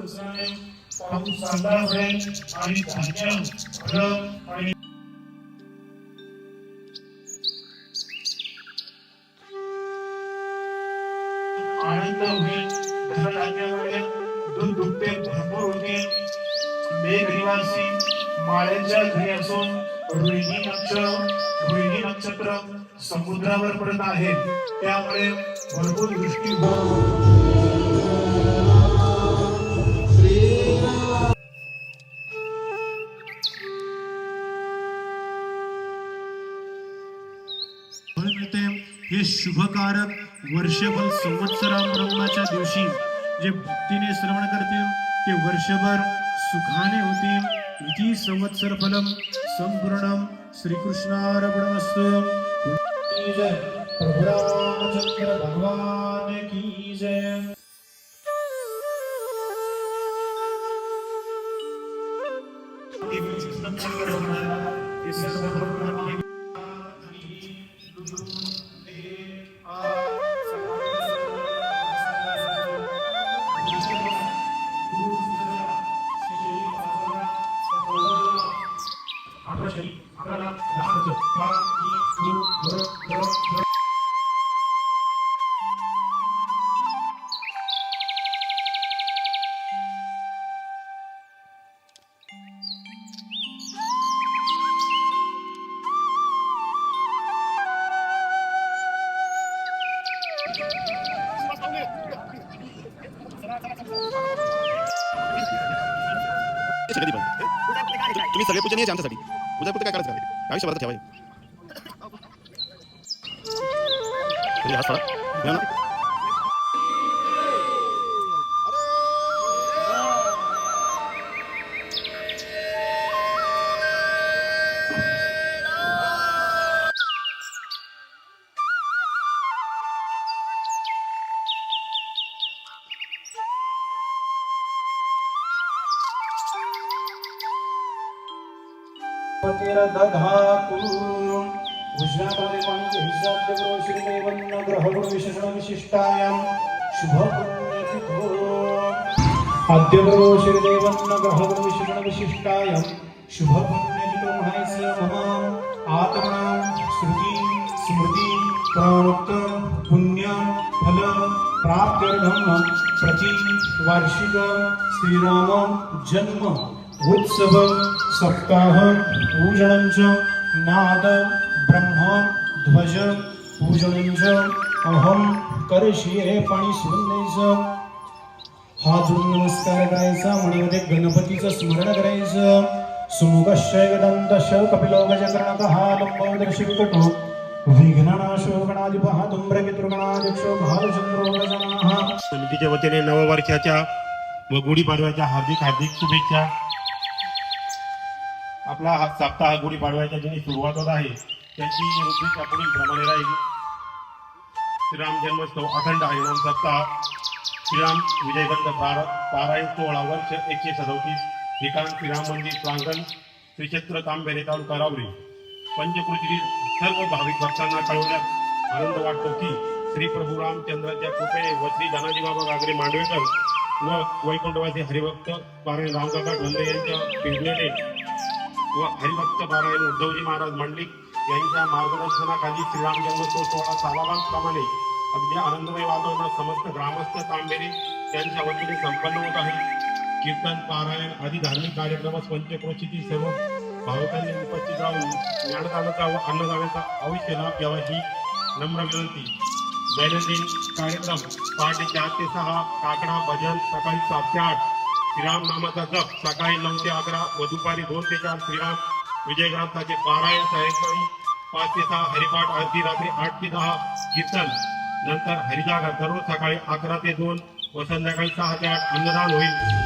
पाऊस चांगला होईल आणि धान्य फळं आणि आनंद होईल. धनधान्यामुळे दूध दुभते भरपूर होतील. मेघनिवासी माळ्यांच्या घरी असून रोहिणी नक्षत्र समुद्रावर पडत आहे, त्यामुळे भरपूर वृष्टी मिळते. हे शुभकारक वर्षभर संवत्सरारंभाच्या दिवशी जे भक्तीने श्रवण करतील ते वर्षभर सुखाने होतील. इति संवत्सर फलम संपूर्णम श्रीकृष्णार्पणमस्तु. जय प्रभु रामचंद्र भगवान की जय. कधी पण तुम्ही सगळे पूजनीय आमच्यासाठी उद्यापुरतं काय करायचं आयुष्यभरात ठेवाय हात सोडा. दधातु उष्णाकाले पाणी हिसाब्दग्रो श्रीदेवन्न ग्रहगुण विशेषण विशिष्टायां शुभपुण्यतिथो आद्यग्रो श्रीदेवन्न ग्रहगुण विशेषण विशिष्टायां शुभपुण्यतिथो महायस्य मम आत्मनां श्रुति स्मृति प्राप्त पुण्य फल प्राप्त्यर्थम प्रति वार्षिक श्रीराम जन्म उत्सव सप्ताह पूजनं च नाद ब्रह्म ध्वज पूजनं च अहम करिष्ये. पाणी सोडून द्यायचं, हात जोडून नमस्कार करायचा, मनामध्ये गणपतीचं स्मरण करायचं. सुमुखश्चैव दन्तश्च कपिलो गजकर्णकः लंबोदर्शविकटो विघ्ननाशो गणाधिपः धूम्रकेतुर्गणाध्यक्षो भालचंद्रो गजाननः. समितीच्या वतीने नववर्षाच्या व गुढीपाडव्याच्या हार्दिक शुभेच्छा. आपला हा सप्ताह गुढीपाडव्याच्या ज्यांनी सुरुवात होत आहे त्याची रूपरेषा पुढील प्रमाणे राहील. श्रीराम जन्मोत्सव अखंड हरिनाम सप्ताह, श्रीराम विजयगंध पारायण 16 वर्ष 137. ठिकाण श्रीराम मंदिर प्रांगण, श्रीक्षेत्र तांबेरे, तालुका राहुरी. पंचकृतीतील सर्व भाविक भक्तांना कळवण्यात आनंद वाटतो की श्री प्रभू रामचंद्राच्या कृपेने व श्री धनाजी बाबा गागरे मांडवेकर व वैकुंठवासी हरिभक्त पारायण रामकाका ढोंदे यांच्या पिंजलेने व हरिभक्त पारायण उद्धवजी महाराज मंडलिक यांच्या मार्गदर्शनाखाली श्रीराम जन्मोत्सव सोहळा सालाबादप्रमाणे अगदी आनंदमय वातावरणात समस्त ग्रामस्थ तांबेरी यांच्या वतीने संपन्न होत आहे. कीर्तन, पारायण आदी धार्मिक कार्यक्रमास पंचक्रोशीतील सर्व भाविकांनी उपस्थित राहून ज्ञानदानाचा व अन्नदानाचा अवश्य लाभ घ्यावा ही नम्र विनंती. दैनंदिन कार्यक्रम पहाटे 4 ते 6 काकडा भजन, सकाळी 7 ते 8 श्रीराम नामाचा जप, सकाळी 9 ते 11 व दुपारी 2 ते 4 श्रीराम विजयग्रंथाचे पारायण, सायंकाळी 5 ते 6 हरिपाठ आरती, रात्री 8 ते 10 कीर्तन, नंतर हरिजागर. दररोज सकाळी 11 ते 2 व संध्याकाळी 6 ते 8 अन्नदान होईल.